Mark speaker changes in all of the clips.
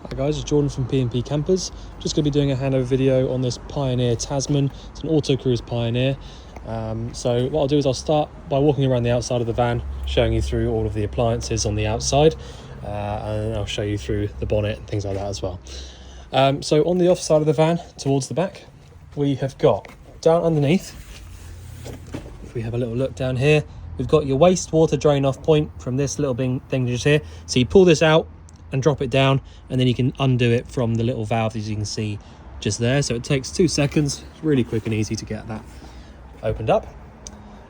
Speaker 1: Hi guys, it's Jordan from P&P Campers. Just going to be doing a handover video on this Pioneer Tasman. It's an Autocruise Pioneer. So what I'll do is I'll start by walking around the outside of the van, showing you through all of the appliances on the outside, and I'll show you through the bonnet and things like that as well. So on the off side of the van, towards the back, we have got down underneath, if we have a little look down here, we've got your wastewater drain off point from this little thing just here. So you pull this out and drop it down, and then you can undo it from the little valve, as you can see just there. So it takes 2 seconds. It's really quick and easy to get that opened up.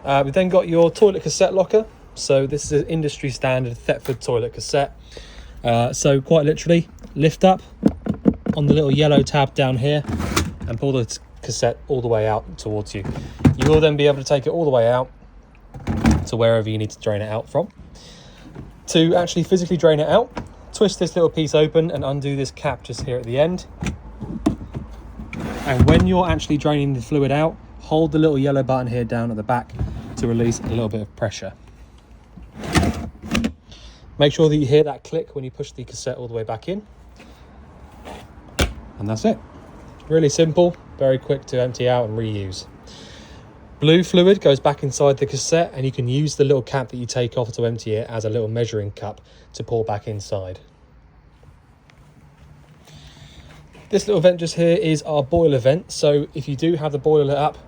Speaker 1: We've then got your toilet cassette locker. So this is an industry standard Thetford toilet cassette. So quite literally, lift up on the little yellow tab down here and pull the cassette all the way out towards you. You will then be able to take it all the way out to wherever you need to drain it out from. To actually physically drain it out, twist this little piece open and undo this cap just here at the end. And when you're actually draining the fluid out, hold the little yellow button here down at the back to release a little bit of pressure. Make sure that you hear that click when you push the cassette all the way back in. And that's it. Really simple, very quick to empty out and reuse. Blue fluid goes back inside the cassette, and you can use the little cap that you take off to empty it as a little measuring cup to pour back inside. This little vent just here is our boiler vent. So if you do have the boiler lit up,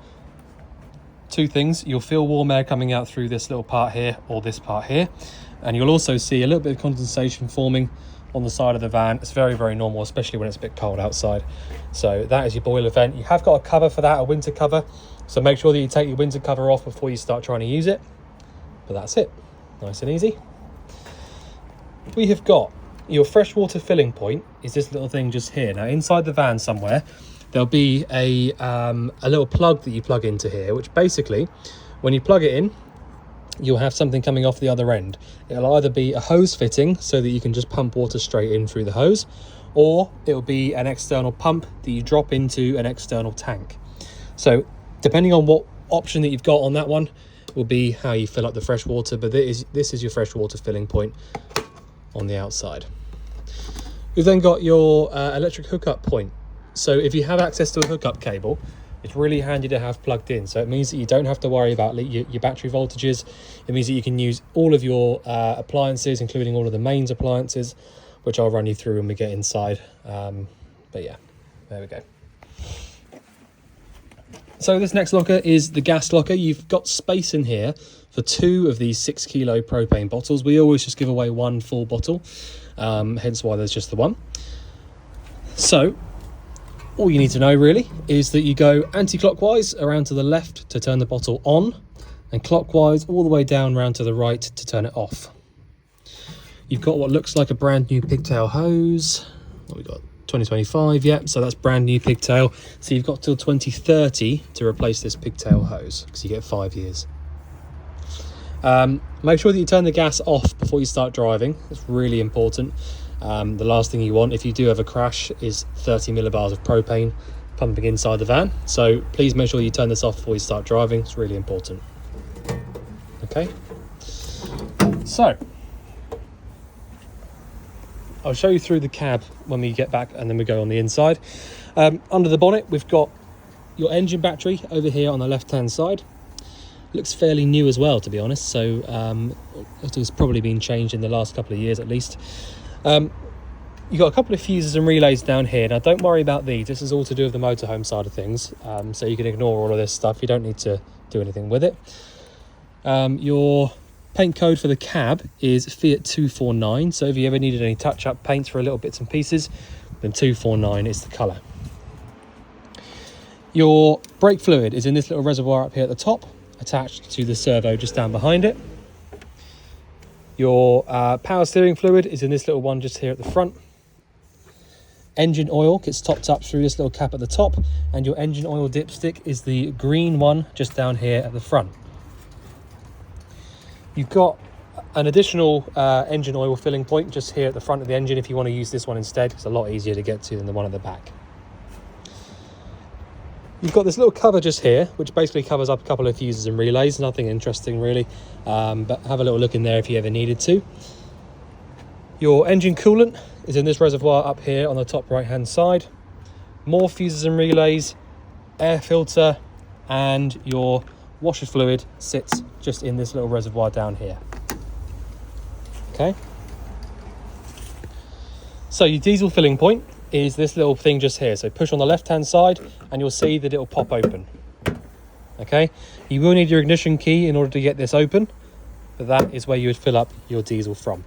Speaker 1: 2 things: you'll feel warm air coming out through this little part here or this part here, and you'll also see a little bit of condensation forming on the side of the van. It's very, very normal, especially when it's a bit cold outside. So that is your boiler vent. You have got a cover for that, a winter cover. So make sure that you take your winter cover off before you start trying to use it. But that's it, nice and easy. We have got your freshwater filling point is this little thing just here. Now inside the van somewhere, there'll be a little plug that you plug into here, which basically, when you plug it in, you'll have something coming off the other end. It'll either be a hose fitting so that you can just pump water straight in through the hose, or it'll be an external pump that you drop into an external tank. So depending on what option that you've got on that one will be how you fill up the fresh water, but this is your freshwater filling point on the outside. We've then got your electric hookup point. So if you have access to a hookup cable, it's really handy to have plugged in. So it means that you don't have to worry about your battery voltages. It means that you can use all of your appliances, including all of the mains appliances, which I'll run you through when we get inside. But yeah, there we go. So this next locker is the gas locker. You've got space in here for 2 of these 6 kilo propane bottles. We always just give away 1 full bottle, hence why there's just the one. So all you need to know really is that you go anti-clockwise around to the left to turn the bottle on, and clockwise all the way down around to the right to turn it off. You've got what looks like a brand new pigtail hose. What we got? 2025, yeah, so that's brand new pigtail. So you've got till 2030 to replace this pigtail hose, because you get 5 years. Make sure that you turn the gas off before you start driving. It's really important. The last thing you want if you do have a crash is 30 millibars of propane pumping inside the van. So please make sure you turn this off before you start driving. It's really important. Okay, so I'll show you through the cab when we get back, and then we go on the inside. Under the bonnet, we've got your engine battery over here on the left-hand side. Looks fairly new as well, to be honest. So it's probably been changed in the last couple of years at least. You've got a couple of fuses and relays down here. Now, don't worry about these. This is all to do with the motorhome side of things. So you can ignore all of this stuff. You don't need to do anything with it. Your paint code for the cab is Fiat 249. So if you ever needed any touch-up paints for little bits and pieces, then 249 is the colour. Your brake fluid is in this little reservoir up here at the top, attached to the servo just down behind it. Your power steering fluid is in this little one just here at the front. Engine oil gets topped up through this little cap at the top, and your engine oil dipstick is the green one just down here at the front. You've got an additional engine oil filling point just here at the front of the engine if you want to use this one instead. It's a lot easier to get to than the one at the back. You've got this little cover just here, which basically covers up a couple of fuses and relays. Nothing interesting really, but have a little look in there if you ever needed to. Your engine coolant is in this reservoir up here on the top right hand side. More fuses and relays, air filter, and your washer fluid sits just in this little reservoir down here. Okay, so your diesel filling point is this little thing just here. So push on the left hand side and you'll see that it'll pop open. Okay, you will need your ignition key in order to get this open, but that is where you would fill up your diesel from.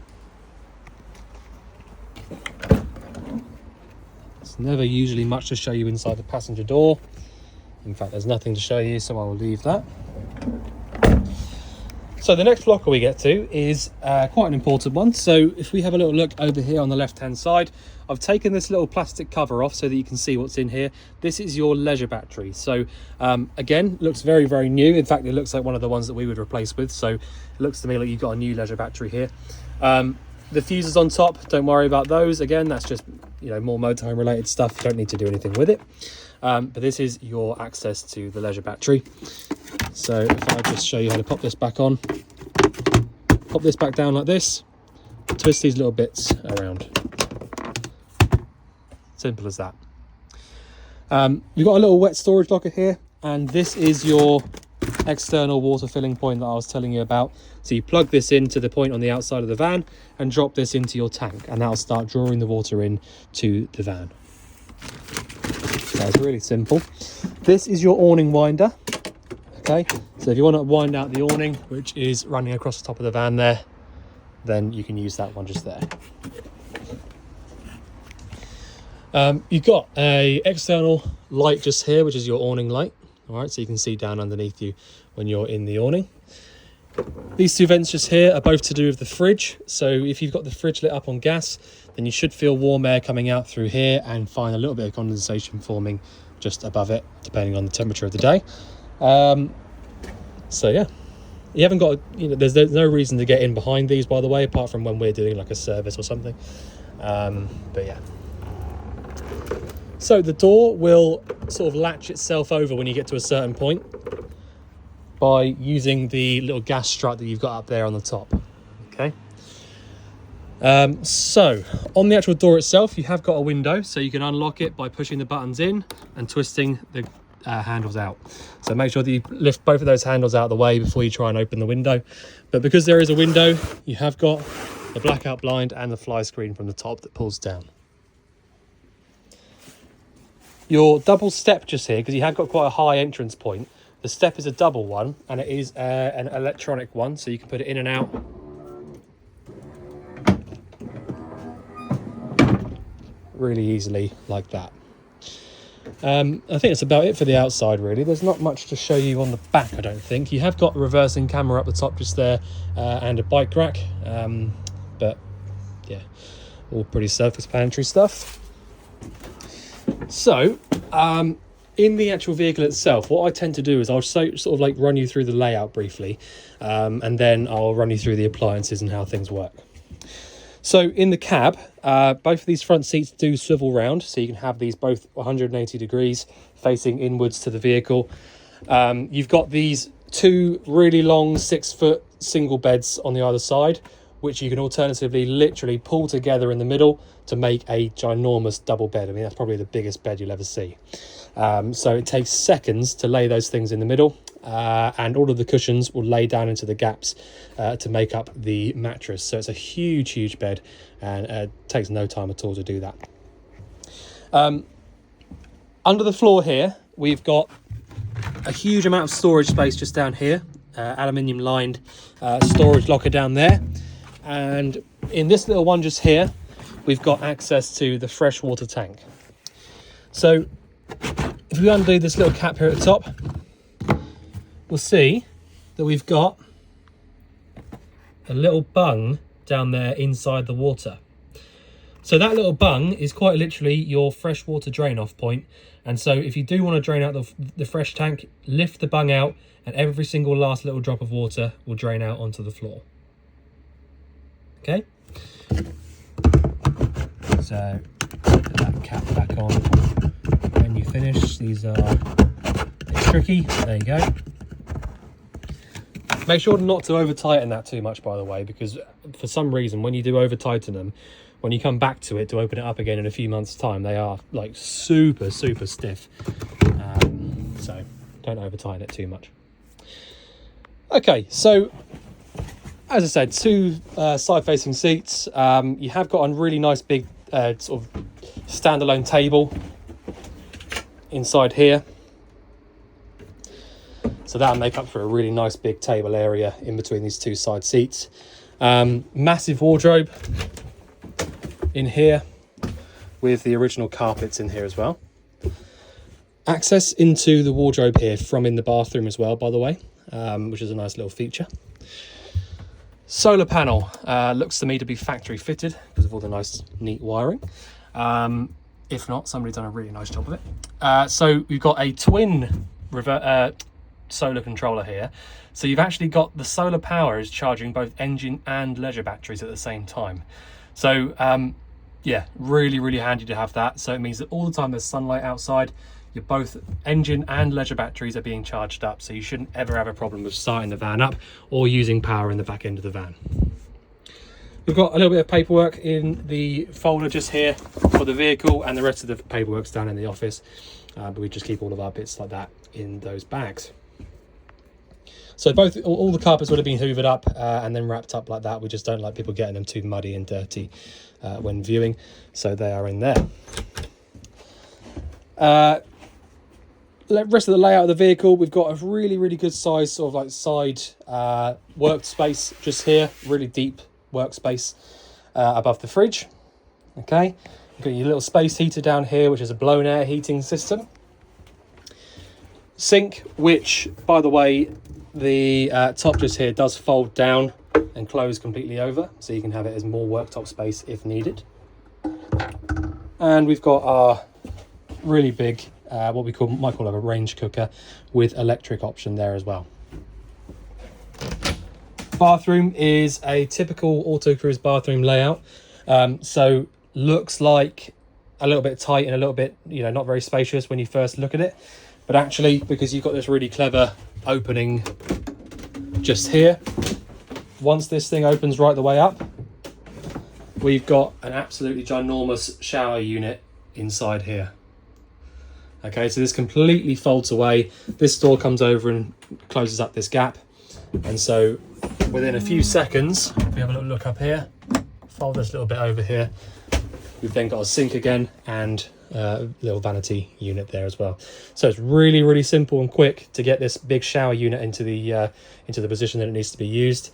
Speaker 1: There's never usually much to show you inside the passenger door. In fact, there's nothing to show you, so I will leave that. So the next blocker we get to is quite an important one. So if we have a little look over here on the left hand side, I've taken this little plastic cover off so that you can see what's in here. This is your leisure battery. So again, looks very, very new. In fact, it looks like one of the ones that we would replace with. So it looks to me like you've got a new leisure battery here. The fuses on top, don't worry about those. Again, that's just, you know, more motorhome related stuff. You don't need to do anything with it. But this is your access to the leisure battery. So if I just show you how to pop this back on, pop this back down like this, twist these little bits around. Simple as that. You've got a little wet storage locker here, and this is your external water filling point that I was telling you about. So you plug this into the point on the outside of the van and drop this into your tank, and that'll start drawing the water in to the van. That's really simple. This is your awning winder. Okay, so if you want to wind out the awning, which is running across the top of the van there, then you can use that one just there. You've got a external light just here, which is your awning light. All right, so you can see down underneath you when you're in the awning. These two vents just here are both to do with the fridge. So if you've got the fridge lit up on gas, then you should feel warm air coming out through here and find a little bit of condensation forming just above it, depending on the temperature of the day. So yeah, you haven't got, you know, there's no reason to get in behind these, by the way, apart from when we're doing like a service or something. But yeah. So the door will sort of latch itself over when you get to a certain point by using the little gas strut that you've got up there on the top. Okay. So on the actual door itself, you have got a window, so you can unlock it by pushing the buttons in and twisting the handles out. So make sure that you lift both of those handles out of the way before you try and open the window. But because there is a window, you have got the blackout blind and the fly screen from the top that pulls down. Your double step just here, because you have got quite a high entrance point, the step is a double one, and it is an electronic one, so you can put it in and out really easily like that. I think that's about it for the outside, really. There's not much to show you on the back, I don't think. You have got a reversing camera up the top just there, and a bike rack, but yeah, all pretty self-explanatory stuff. So in the actual vehicle itself, what I tend to do is I'll sort of like run you through the layout briefly, and then I'll run you through the appliances and how things work. So in the cab, both of these front seats do swivel round, so you can have these both 180 degrees facing inwards to the vehicle. You've got these two really long 6-foot single beds on the either side, which you can alternatively literally pull together in the middle to make a ginormous double bed. I mean, that's probably the biggest bed you'll ever see. So it takes seconds to lay those things in the middle, and all of the cushions will lay down into the gaps to make up the mattress. So it's a huge, huge bed, and it takes no time at all to do that. Under the floor here, we've got a huge amount of storage space just down here, aluminium lined storage locker down there. And in this little one just here, we've got access to the freshwater tank. So if we undo this little cap here at the top, we'll see that we've got a little bung down there inside the water. So that little bung is quite literally your freshwater drain off point. And so if you do want to drain out the fresh tank, lift the bung out and every single last little drop of water will drain out onto the floor. Okay, so put that cap back on when you finish. These are a bit tricky. There you go. Make sure not to over tighten that too much, by the way, because for some reason when you do over tighten them, when you come back to it to open it up again in a few months' time, they are like super stiff. So don't over tighten it too much. Okay, so as I said, 2 side-facing seats. You have got a really nice big sort of standalone table inside here. So that'll make up for a really nice big table area in between these 2 side seats. Massive wardrobe in here with the original carpets in here as well. Access into the wardrobe here from in the bathroom as well, by the way, which is a nice little feature. Solar panel looks to me to be factory fitted because of all the nice neat wiring. If not, somebody's done a really nice job of it. So we've got a twin solar controller here. So you've actually got the solar power is charging both engine and leisure batteries at the same time. So yeah, really handy to have that. So it means that all the time there's sunlight outside, your both engine and leisure batteries are being charged up. So you shouldn't ever have a problem with starting the van up or using power in the back end of the van. We've got a little bit of paperwork in the folder just here for the vehicle, and the rest of the paperwork's down in the office. But we just keep all of our bits like that in those bags. So all the carpets would have been hoovered up and then wrapped up like that. We just don't like people getting them too muddy and dirty when viewing, so they are in there. The rest of the layout of the vehicle, we've got a really good size sort of like side workspace just here, really deep workspace above the fridge. Okay, you've got your little space heater down here, which is a blown air heating system. Sink, which by the way, the top just here does fold down and close completely over, so you can have it as more worktop space if needed. And we've got our really big what we might call a range cooker with electric option there as well. Bathroom is a typical Autocruise bathroom layout. So looks like a little bit tight and a little bit, not very spacious when you first look at it. But actually, because you've got this really clever opening just here, once this thing opens right the way up, we've got an absolutely ginormous shower unit inside here. Okay, so this completely folds away. This door comes over and closes up this gap. And so within a few seconds, if we have a little look up here, fold this little bit over here, we've then got a sink again and a little vanity unit there as well. So it's really simple and quick to get this big shower unit into the position that it needs to be used.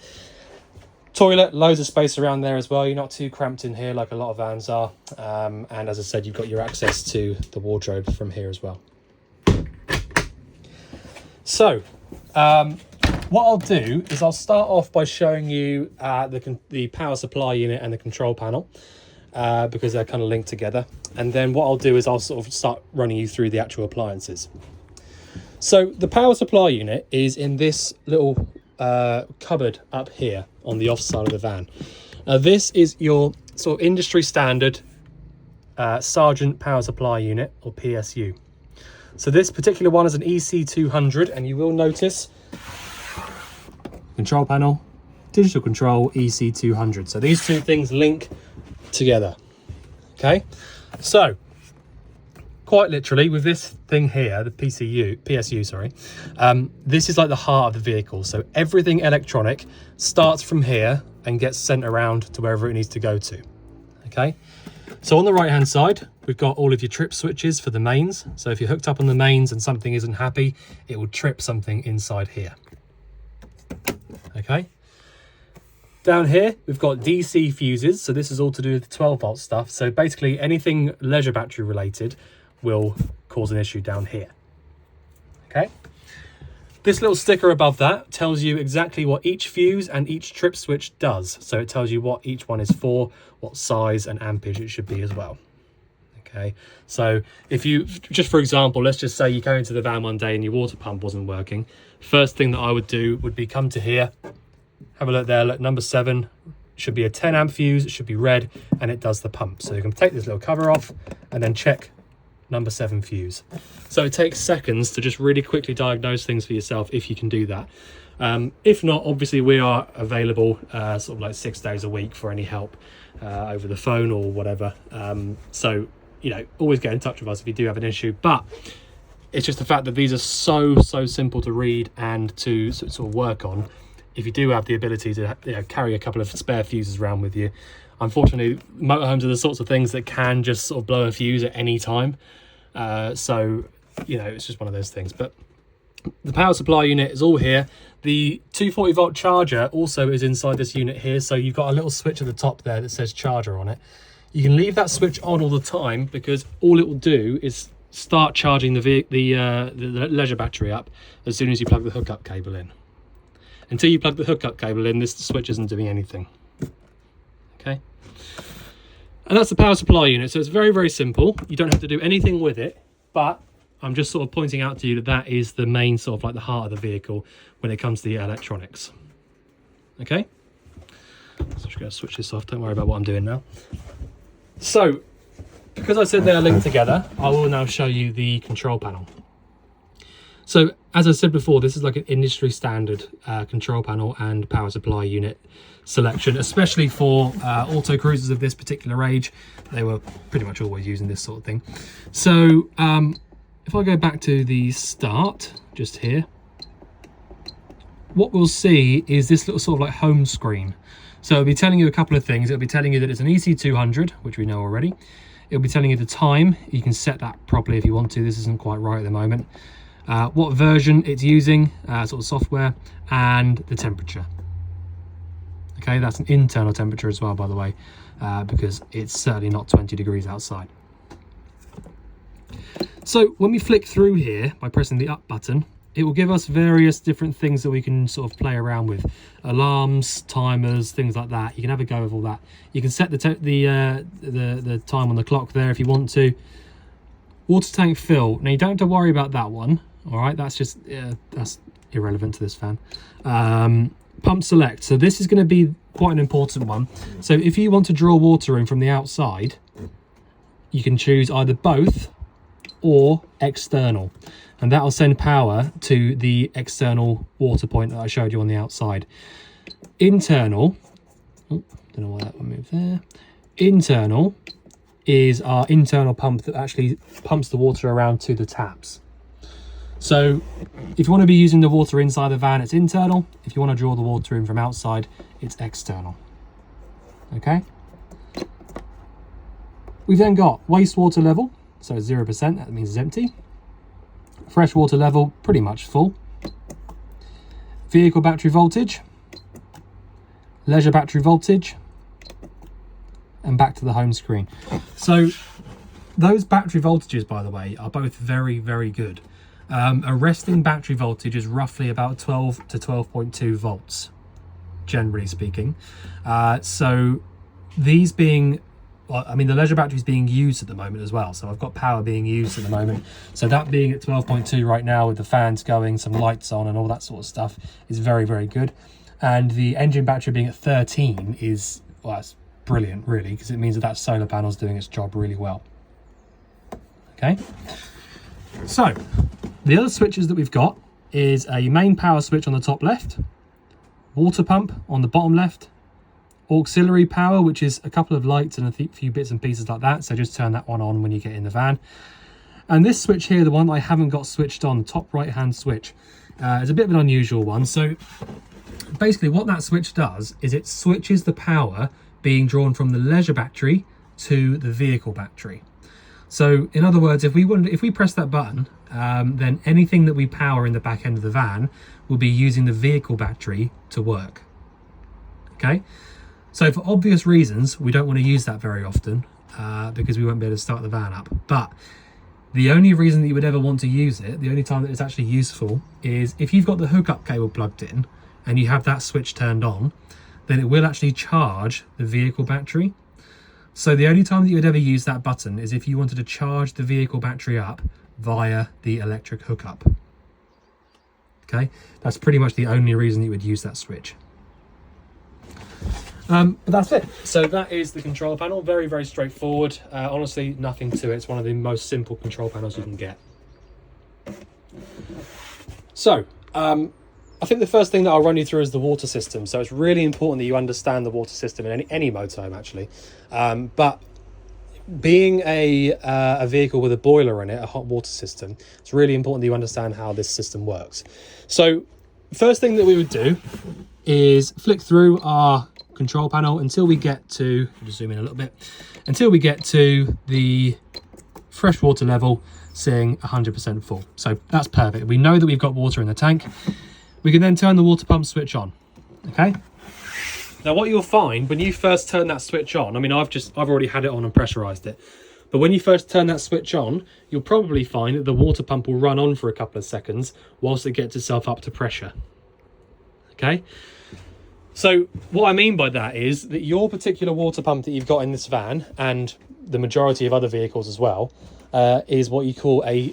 Speaker 1: Toilet, loads of space around there as well. You're not too cramped in here like a lot of vans are. And as I said, you've got your access to the wardrobe from here as well. So what I'll do is I'll start off by showing you the power supply unit and the control panel, because they're kind of linked together. And then what I'll do is I'll sort of start running you through the actual appliances. So the power supply unit is in this little cupboard up here on the off side of the van. Now this is your sort of industry standard Sargent power supply unit, or PSU. So this particular one is an EC200, and you will notice control panel, digital control, EC200. So these two things link together. Okay, so quite literally with this thing here, the PSU, sorry, this is like the heart of the vehicle. So everything electronic starts from here and gets sent around to wherever it needs to go to. Okay, so on the right hand side, we've got all of your trip switches for the mains. So if you're hooked up on the mains and something isn't happy, it will trip something inside here. Okay, down here we've got DC fuses. So this is all to do with the 12-volt stuff. So basically anything leisure battery related will cause an issue down here. Okay, this little sticker above that tells you exactly what each fuse and each trip switch does. So it tells you what each one is for, what size and ampage it should be as well. Okay, so if you, just for example, let's just say you go into the van one day and your water pump wasn't working. First thing that I would do would be come to here, have a look there, look, number 7 should be a 10 amp fuse, it should be red, and it does the pump. So you can take this little cover off and then check number 7 fuse. So it takes seconds to just really quickly diagnose things for yourself if you can do that. If not, obviously we are available sort of like 6 days a week for any help over the phone or whatever. So, you know, always get in touch with us if you do have an issue. But it's just the fact that these are so simple to read and to sort of work on. If you do have the ability to, you know, carry a couple of spare fuses around with you. Unfortunately, motorhomes are the sorts of things that can just sort of blow a fuse at any time. So, you know, it's just one of those things. But the power supply unit is all here. The 240 volt charger also is inside this unit here. So you've got a little switch at the top there that says charger on it. You can leave that switch on all the time because all it will do is start charging the leisure battery up as soon as you plug the hookup cable in. Until you plug the hookup cable in, this switch isn't doing anything. Okay. And that's the power supply unit. So it's very simple. You don't have to do anything with it, but I'm just sort of pointing out to you that that is the main sort of like the heart of the vehicle when it comes to the electronics. Okay. So I'm just going to switch this off. Don't worry about what I'm doing now. So, because I said they are linked together, I will now show you the control panel. So, as I said before, this is like an industry standard control panel and power supply unit selection, especially for Autocruisers of this particular age. They were pretty much always using this sort of thing. So, if I go back to the start, just here, what we'll see is this little sort of like home screen. So it'll be telling you a couple of things. It'll be telling you that it's an EC200, which we know already. It'll be telling you the time. You can set that properly if you want to. This isn't quite right at the moment. What version it's using, sort of software, and the temperature. Okay, that's an internal temperature as well, by the way, because it's certainly not 20 degrees outside. So when we flick through here by pressing the up button, it will give us various different things that we can sort of play around with. Alarms, timers, things like that. You can have a go with all that. You can set the time on the clock there if you want to. Water tank fill. Now you don't have to worry about that one. All right, that's just that's irrelevant to this fan. Pump select. So this is going to be quite an important one. So if you want to draw water in from the outside, you can choose either both or external, and that will send power to the external water point that I showed you on the outside. Internal, oh, don't know why that one moved there. Internal is our internal pump that actually pumps the water around to the taps. So if you want to be using the water inside the van, it's internal. If you want to draw the water in from outside, it's external. Okay. We've then got wastewater level. So 0%, that means it's empty. Freshwater level, pretty much full. Vehicle battery voltage. Leisure battery voltage. And back to the home screen. So those battery voltages, by the way, are both very good. A resting battery voltage is roughly about 12 to 12.2 volts, generally speaking. So these being, well, I mean, the leisure battery is being used at the moment as well. So I've got power being used at the moment. So that being at 12.2 right now with the fans going, some lights on and all that sort of stuff is very good. And the engine battery being at 13 is, well, that's brilliant really, because it means that solar panel is doing its job really well. Okay. So the other switches that we've got is a main power switch on the top left, water pump on the bottom left, auxiliary power, which is a couple of lights and a few bits and pieces like that, so just turn that one on when you get in the van. And this switch here, the one that I haven't got switched on, top right hand switch, is a bit of an unusual one. So basically what that switch does is it switches the power being drawn from the leisure battery to the vehicle battery. So in other words, if we press that button, then anything that we power in the back end of the van will be using the vehicle battery to work. Okay. So for obvious reasons, we don't want to use that very often because we won't be able to start the van up. But the only reason that you would ever want to use it, the only time that it's actually useful, is if you've got the hookup cable plugged in and you have that switch turned on, then it will actually charge the vehicle battery. So the only time that you would ever use that button is if you wanted to charge the vehicle battery up via the electric hookup. Okay, that's pretty much the only reason you would use that switch. But that's it. So that is the control panel. Very straightforward. Honestly, nothing to it. It's one of the most simple control panels you can get. So I think the first thing that I'll run you through is the water system. So it's really important that you understand the water system in any motorhome, actually. But being a vehicle with a boiler in it, a hot water system, it's really important that you understand how this system works. So first thing that we would do is flick through our control panel until we get to, just zoom in a little bit, until we get to the freshwater level saying 100% full. So that's perfect. We know that we've got water in the tank. We can then turn the water pump switch on. Okay. Now what you'll find when you first turn that switch on, I mean, I've already had it on and pressurized it, but when you first turn that switch on, you'll probably find that the water pump will run on for a couple of seconds whilst it gets itself up to pressure. Okay. So what I mean by that is that your particular water pump that you've got in this van, and the majority of other vehicles as well, is what you call a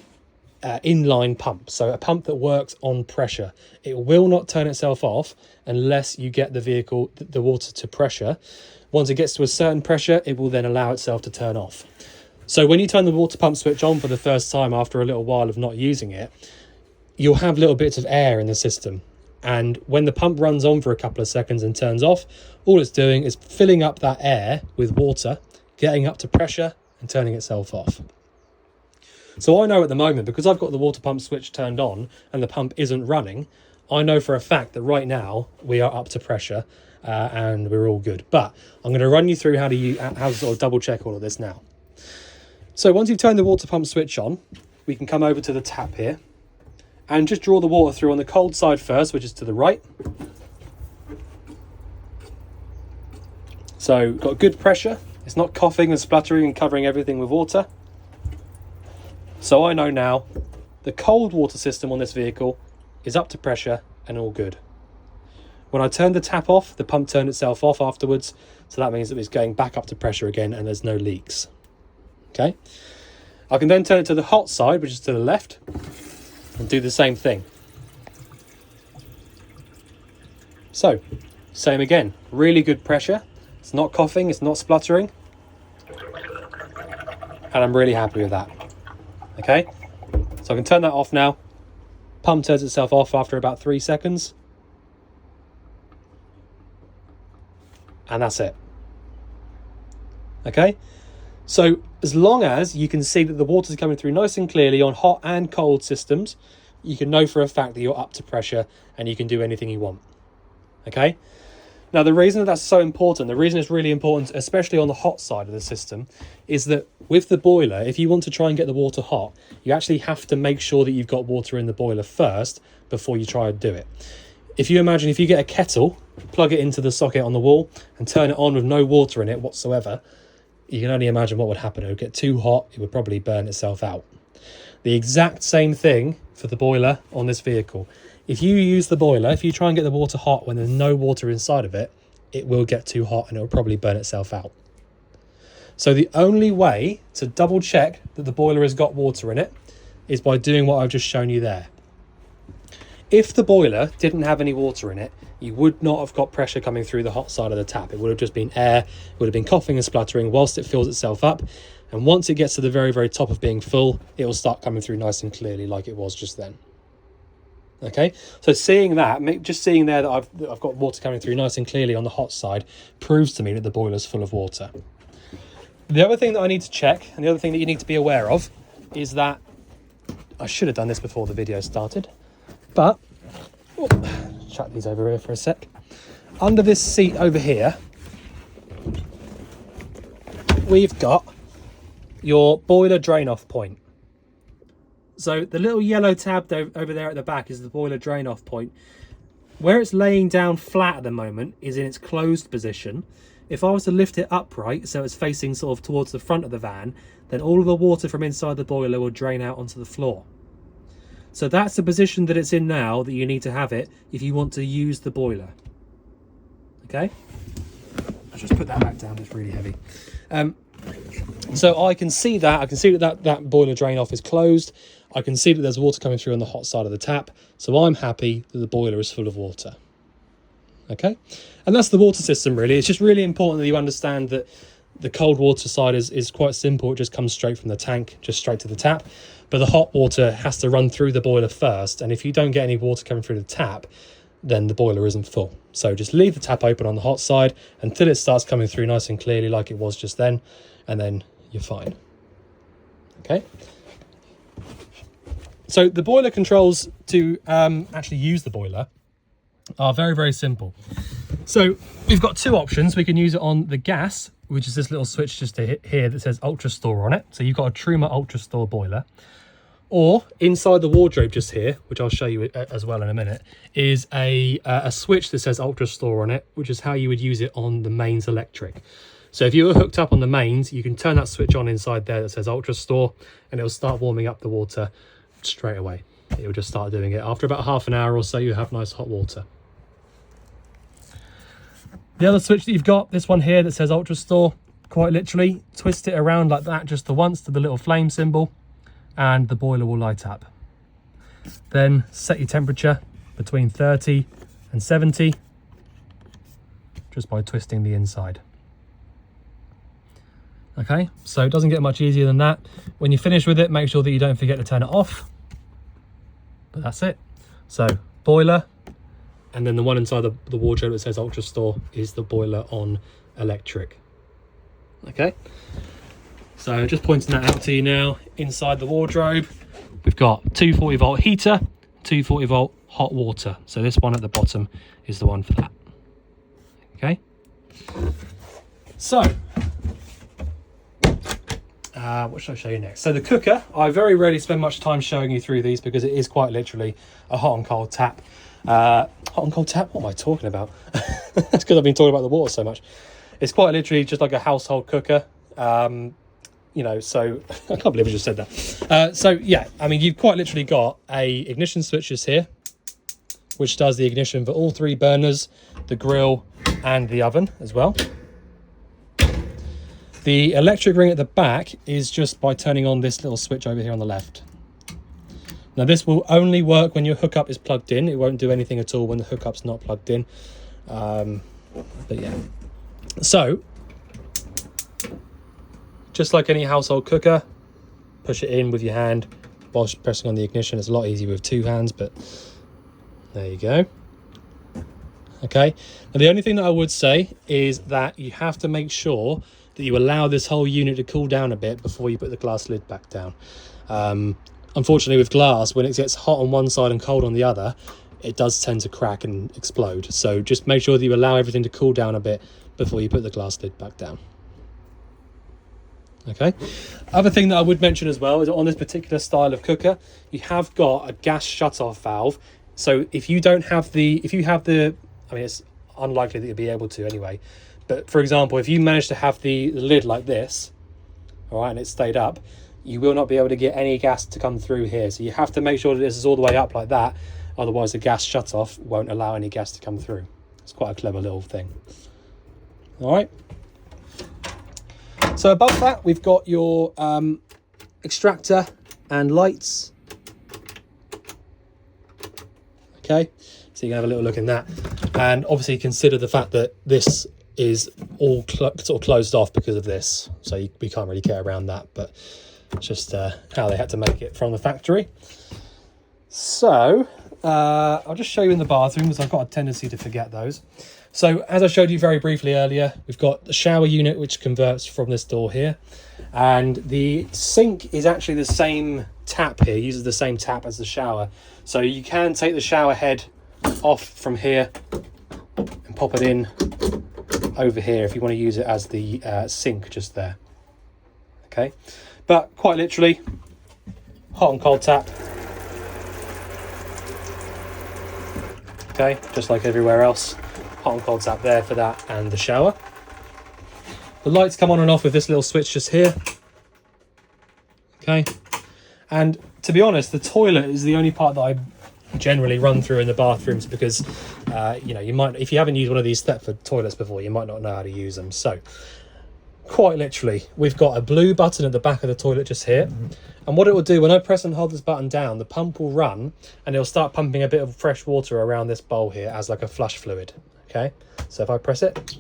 Speaker 1: inline pump. So a pump that works on pressure. It will not turn itself off unless you get the water to pressure. Once it gets to a certain pressure, it will then allow itself to turn off. So when you turn the water pump switch on for the first time after a little while of not using it, you'll have little bits of air in the system. And when the pump runs on for a couple of seconds and turns off, all it's doing is filling up that air with water, getting up to pressure and turning itself off. So I know at the moment, because I've got the water pump switch turned on and the pump isn't running, I know for a fact that right now we are up to pressure and we're all good. But I'm going to run you through how to sort of double check all of this now. So once you've turned the water pump switch on, we can come over to the tap here and just draw the water through on the cold side first, which is to the right. So got good pressure. It's not coughing and spluttering and covering everything with water. So I know now the cold water system on this vehicle is up to pressure and all good. When I turned the tap off, the pump turned itself off afterwards. So that means that it's going back up to pressure again and there's no leaks. Okay. I can then turn it to the hot side, which is to the left, and do the same thing. So, same again, really good pressure. It's not coughing, it's not spluttering. And I'm really happy with that. Okay, so I can turn that off now. Pump turns itself off after about 3 seconds. And that's it. Okay, so as long as you can see that the water's coming through nice and clearly on hot and cold systems, you can know for a fact that you're up to pressure and you can do anything you want. Okay, now the reason that that's so important, the reason it's really important, especially on the hot side of the system, is that with the boiler, if you want to try and get the water hot, you actually have to make sure that you've got water in the boiler first before you try and do it. If you imagine, if you get a kettle, plug it into the socket on the wall and turn it on with no water in it whatsoever, you can only imagine what would happen. It would get too hot, it would probably burn itself out. The exact same thing for the boiler on this vehicle. If you use the boiler, if you try and get the water hot when there's no water inside of it, it will get too hot and it will probably burn itself out. So the only way to double check that the boiler has got water in it is by doing what I've just shown you there. If the boiler didn't have any water in it, you would not have got pressure coming through the hot side of the tap. It would have just been air, it would have been coughing and spluttering whilst it fills itself up. And once it gets to the very, very top of being full, it will start coming through nice and clearly like it was just then. Okay, so seeing that, just seeing there that I've got water coming through nice and clearly on the hot side proves to me that the boiler's full of water. The other thing that I need to check, and the other thing that you need to be aware of, is that I should have done this before the video started, but chuck these over here for a sec. Under this seat over here, we've got your boiler drain off point. So the little yellow tab over there at the back is the boiler drain off point. Where it's laying down flat at the moment is in its closed position. If I was to lift it upright, so it's facing sort of towards the front of the van, then all of the water from inside the boiler will drain out onto the floor. So that's the position that it's in now that you need to have it if you want to use the boiler. Okay? I'll just put that back down, it's really heavy. So I can see that, that boiler drain off is closed. I can see that there's water coming through on the hot side of the tap. So I'm happy that the boiler is full of water. Okay? And that's the water system really. It's just really important that you understand that The cold water side is quite simple. It just comes straight from the tank, just straight to the tap. But the hot water has to run through the boiler first. And if you don't get any water coming through the tap, then the boiler isn't full. So just leave the tap open on the hot side until it starts coming through nice and clearly like it was just then. And then you're fine. Okay. So the boiler controls to actually use the boiler are very, very simple. So we've got two options. We can use it on the gas, which is this little switch just here that says Ultra Store on it. So you've got a Truma Ultra Store boiler. Or inside the wardrobe just here, which I'll show you as well in a minute, is a switch that says Ultra Store on it, which is how you would use it on the mains electric. So if you were hooked up on the mains, you can turn that switch on inside there that says Ultra Store, and it'll start warming up the water straight away. It will just start doing it. After about half an hour or so, you have nice hot water. The other switch that you've got, this one here that says Ultra Store, quite literally, twist it around like that just the once to the little flame symbol, and the boiler will light up. Then set your temperature between 30 and 70 just by twisting the inside. Okay, so it doesn't get much easier than that. When you finish with it, make sure that you don't forget to turn it off. But that's it. So boiler, and then the one inside the wardrobe that says Ultra Store is the boiler on electric. Okay, so just pointing that out to you now. Inside the wardrobe, we've got 240 volt heater, 240 volt hot water. So this one at the bottom is the one for that. Okay, so what should I show you next? So the cooker, I very rarely spend much time showing you through these because it is quite literally a hot and cold tap. Hot and cold tap? What am I talking about? That's because I've been talking about the water so much. It's quite literally just like a household cooker. You know, so I can't believe I just said that. So yeah, I mean, you've quite literally got a ignition switches here, which does the ignition for all three burners, the grill and the oven as well. The electric ring at the back is just by turning on this little switch over here on the left. Now this will only work when your hookup is plugged in. It won't do anything at all when the hookup's not plugged in. But yeah. So, just like any household cooker, push it in with your hand while pressing on the ignition. It's a lot easier with two hands, but there you go. Okay. Now the only thing that I would say is that you have to make sure that you allow this whole unit to cool down a bit before you put the glass lid back down. Unfortunately with glass, when it gets hot on one side and cold on the other, it does tend to crack and explode. So just make sure that you allow everything to cool down a bit before you put the glass lid back down. Okay. Other thing that I would mention as well is on this particular style of cooker, you have got a gas shut-off valve. So if you have the, I mean, it's unlikely that you'll be able to anyway. But for example, if you manage to have the lid like this, all right, and it stayed up, you will not be able to get any gas to come through here. So you have to make sure that this is all the way up like that. Otherwise the gas shutoff won't allow any gas to come through. It's quite a clever little thing. All right. So above that, we've got your extractor and lights. Okay, so you can have a little look in that. And obviously consider the fact that this is all sort of closed off because of this. So we can't really get around that, but it's just how they had to make it from the factory. So I'll just show you in the bathroom because I've got a tendency to forget those. So as I showed you very briefly earlier, we've got the shower unit which converts from this door here, and the sink is actually the same tap here, uses the same tap as the shower. So you can take the shower head off from here and pop it in over here if you want to use it as the sink just there. Okay, but quite literally, hot and cold tap. Okay, just like everywhere else. Hot and cold tap there for that and the shower. The lights come on and off with this little switch just here. Okay, and to be honest, the toilet is the only part that I generally run through in the bathrooms because you know, you might, if you haven't used one of these Thetford toilets before, you might not know how to use them. So quite literally, we've got a blue button at the back of the toilet just here, and what it will do when I press and hold this button down, the pump will run and it'll start pumping a bit of fresh water around this bowl here as like a flush fluid. Okay, so if I press it,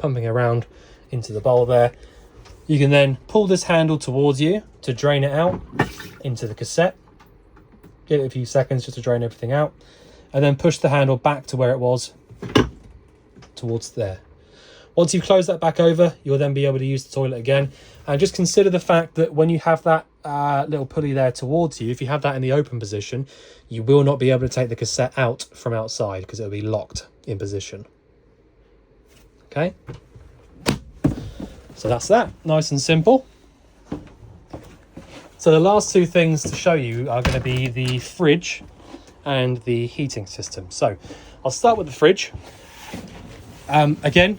Speaker 1: pumping around into the bowl there. You can then pull this handle towards you to drain it out into the cassette. Give it a few seconds just to drain everything out, and then push the handle back to where it was, towards there. Once you've closed that back over, you'll then be able to use the toilet again. And just consider the fact that when you have that little pulley there towards you, if you have that in the open position, you will not be able to take the cassette out from outside because it'll be locked in position. Okay, so that's that, nice and simple. So the last two things to show you are going to be the fridge and the heating system. So I'll start with the fridge. Again,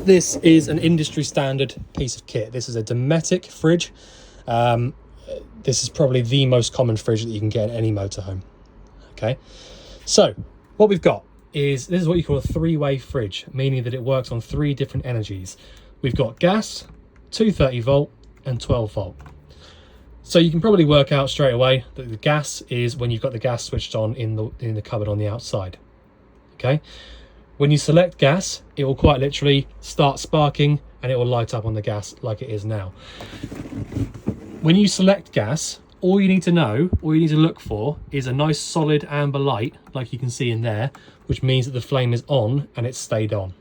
Speaker 1: this is an industry standard piece of kit. This is a Dometic fridge. This is probably the most common fridge that you can get in any motorhome. Okay, so what we've got is, this is what you call a three-way fridge, meaning that it works on 3 different energies. We've got gas, 230 volt and 12 volt. So you can probably work out straight away that the gas is when you've got the gas switched on in the cupboard on the outside. Okay, when you select gas, it will quite literally start sparking and it will light up on the gas like it is now. When you select gas, all you need to look for is a nice solid amber light, like you can see in there, which means that the flame is on and it's stayed on.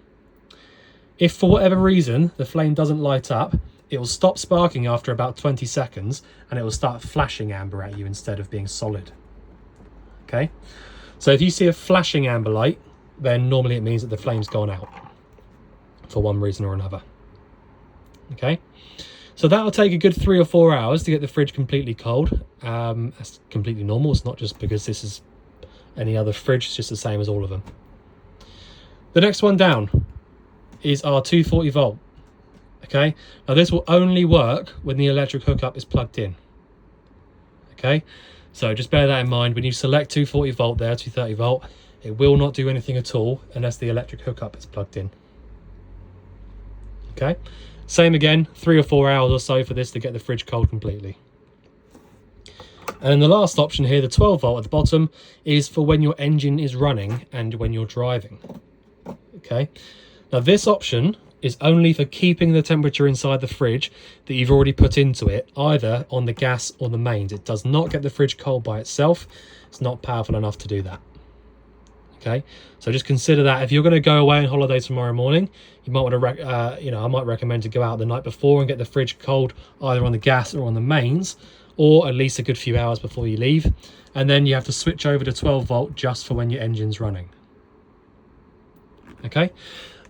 Speaker 1: If for whatever reason the flame doesn't light up, it will stop sparking after about 20 seconds and it will start flashing amber at you instead of being solid. Okay, so if you see a flashing amber light, then normally it means that the flame's gone out for one reason or another. Okay, so that'll take a good 3 or 4 hours to get the fridge completely cold. That's completely normal. It's not just because this is any other fridge, it's just the same as all of them. The next one down is our 240 volt. Okay, now this will only work when the electric hookup is plugged in. Okay, so just bear that in mind. When you select 240 volt there, 230 volt, it will not do anything at all unless the electric hookup is plugged in. Okay, same again, 3 or 4 hours or so for this to get the fridge cold completely. And then the last option here, the 12 volt at the bottom, is for when your engine is running and when you're driving. Okay, now this option is only for keeping the temperature inside the fridge that you've already put into it, either on the gas or the mains. It does not get the fridge cold by itself. It's not powerful enough to do that. Okay, so just consider that if you're going to go away on holiday tomorrow morning, you might want to, I might recommend to go out the night before and get the fridge cold either on the gas or on the mains, or at least a good few hours before you leave. And then you have to switch over to 12 volt just for when your engine's running. Okay.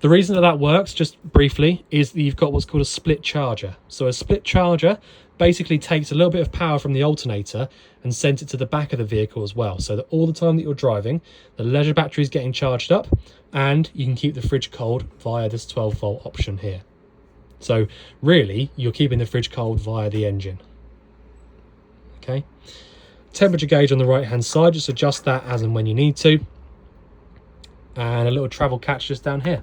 Speaker 1: The reason that works, just briefly, is that you've got what's called a split charger. So a split charger basically takes a little bit of power from the alternator and sends it to the back of the vehicle as well, so that all the time that you're driving, the leisure battery is getting charged up and you can keep the fridge cold via this 12 volt option here. So really, you're keeping the fridge cold via the engine. Okay. Temperature gauge on the right hand side, just adjust that as and when you need to. And a little travel catch just down here.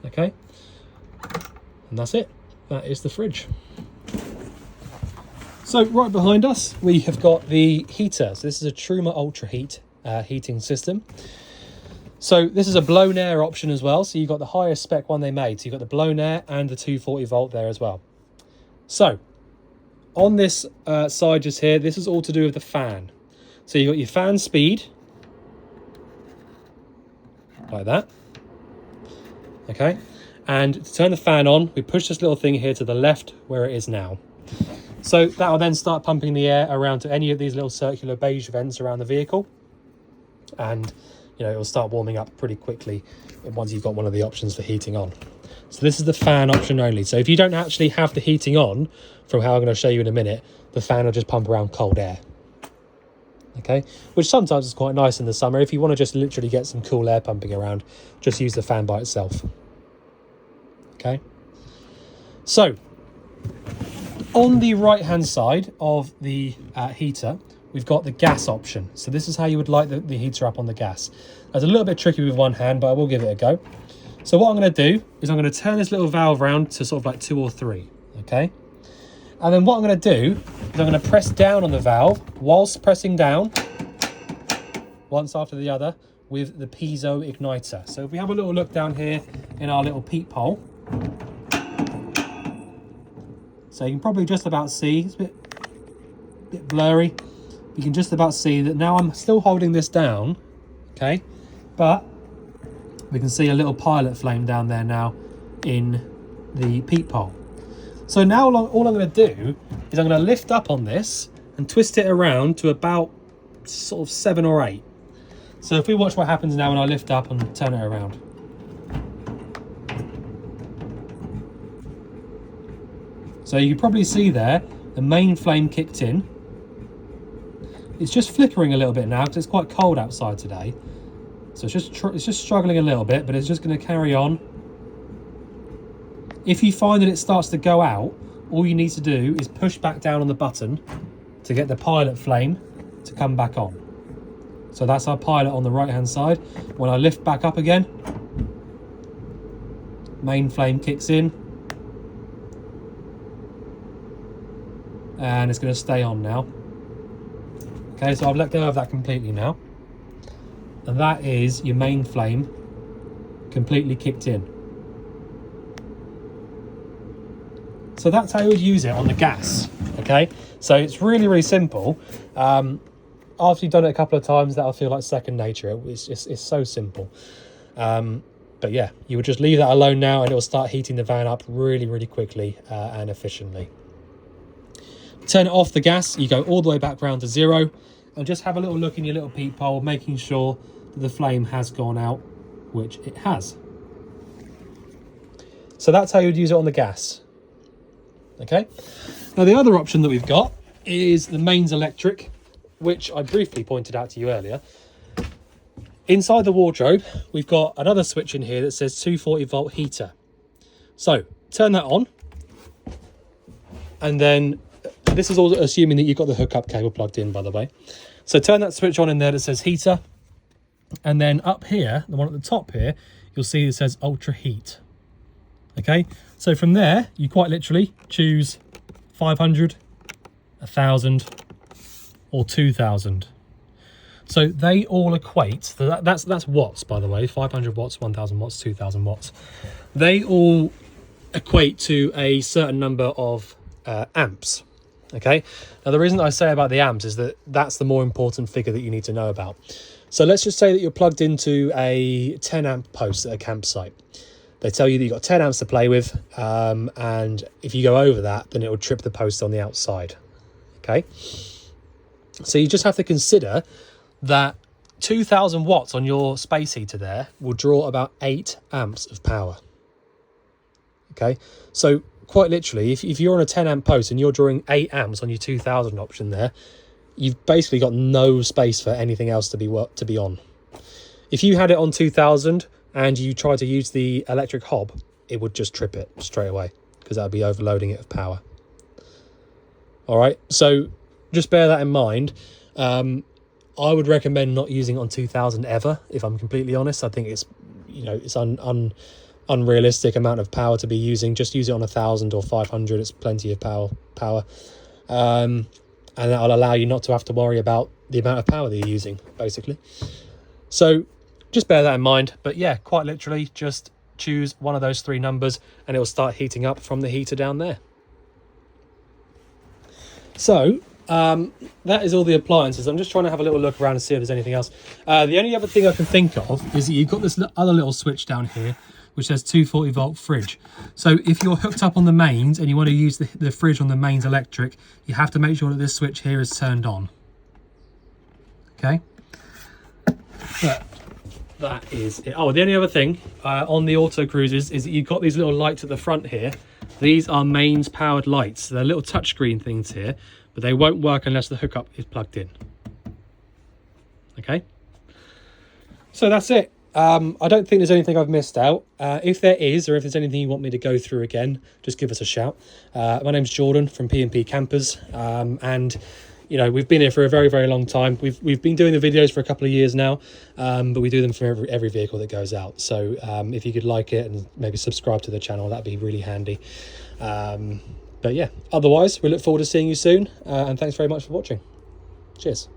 Speaker 1: Okay, and that's it. That is the fridge. So right behind us we have got the heater. So this is a Truma Ultra Heat heating system. So this is a blown air option as well, so you've got the highest spec one they made. So you've got the blown air and the 240 volt there as well. So on this side just here, this is all to do with the fan. So you've got your fan speed like that. Okay, and to turn the fan on, we push this little thing here to the left where it is now. So that will then start pumping the air around to any of these little circular beige vents around the vehicle, and it will start warming up pretty quickly once you've got one of the options for heating on. So this is the fan option only. So if you don't actually have the heating on, from how I'm going to show you in a minute, the fan will just pump around cold air. Okay, which sometimes is quite nice in the summer. If you want to just literally get some cool air pumping around, just use the fan by itself. Okay, so on the right hand side of the heater, we've got the gas option. So this is how you would light the heater up on the gas. That's a little bit tricky with one hand, but I will give it a go. So what I'm going to do is I'm going to turn this little valve around to sort of like 2 or 3. Okay, and then what I'm going to do is I'm going to press down on the valve. Whilst pressing down, once after the other, with the piezo igniter. So if we have a little look down here in our little peephole, so you can probably just about see, it's a bit blurry, you can just about see that now I'm still holding this down, okay, but we can see a little pilot flame down there now in the peephole. So now all I'm going to do is I'm going to lift up on this and twist it around to about sort of 7 or 8. So if we watch what happens now when I lift up and turn it around. So you can probably see there, the main flame kicked in. It's just flickering a little bit now because it's quite cold outside today. So it's just struggling a little bit, but it's just going to carry on. If you find that it starts to go out, all you need to do is push back down on the button to get the pilot flame to come back on. So that's our pilot on the right hand side. When I lift back up again, main flame kicks in, and it's going to stay on now. Okay, so I've let go of that completely now, and that is your main flame completely kicked in. So that's how you would use it on the gas. Okay, so it's really simple. After you've done it a couple of times, that'll feel like second nature. It's so simple. But yeah, you would just leave that alone now and it will start heating the van up really quickly and efficiently. Turn it off the gas, you go all the way back round to 0 and just have a little look in your little peephole, making sure that the flame has gone out, which it has. So that's how you would use it on the gas. Okay, now the other option that we've got is the mains electric, which I briefly pointed out to you earlier. Inside the wardrobe, we've got another switch in here that says 240 volt heater. So turn that on, and then this is all assuming that you've got the hookup cable plugged in, by the way. So turn that switch on in there that says heater, and then up here, the one at the top here, you'll see it says ultra heat. Okay, so from there, you quite literally choose 500, 1,000, or 2,000. So they all equate, so that's watts, by the way, 500 watts, 1,000 watts, 2,000 watts. They all equate to a certain number of amps. Okay, now the reason that I say about the amps is that that's the more important figure that you need to know about. So let's just say that you're plugged into a 10 amp post at a campsite. They tell you that you've got 10 amps to play with, and if you go over that, then it will trip the post on the outside. Okay, so you just have to consider that 2,000 watts on your space heater there will draw about 8 amps of power. Okay, so quite literally, if you're on a 10 amp post and you're drawing 8 amps on your 2,000 option there, you've basically got no space for anything else to be on. If you had it on 2,000 and you try to use the electric hob, it would just trip it straight away because that would be overloading it of power. All right, so just bear that in mind. I would recommend not using it on 2,000 ever, if I'm completely honest. I think it's, it's unrealistic amount of power to be using. Just use it on 1,000 or 500. It's plenty of power. And that'll allow you not to have to worry about the amount of power that you're using, basically. So just bear that in mind. But yeah, quite literally, just choose one of those 3 numbers and it will start heating up from the heater down there. So that is all the appliances. I'm just trying to have a little look around and see if there's anything else. The only other thing I can think of is that you've got this other little switch down here which says 240 volt fridge. So if you're hooked up on the mains and you want to use the fridge on the mains electric, you have to make sure that this switch here is turned on. Okay, but that is it. Oh, the only other thing on the Autocruises is that you've got these little lights at the front here. These are mains powered lights. They're little touchscreen things here, but they won't work unless the hookup is plugged in. Okay, so that's it. I don't think there's anything I've missed out. If there is, or if there's anything you want me to go through again, just give us a shout. My name's Jordan from P&P Campers, and we've been here for a very long time. We've been doing the videos for a couple of years now, but we do them for every vehicle that goes out. So if you could like it and maybe subscribe to the channel, that'd be really handy. But yeah, otherwise we look forward to seeing you soon, and thanks very much for watching. Cheers.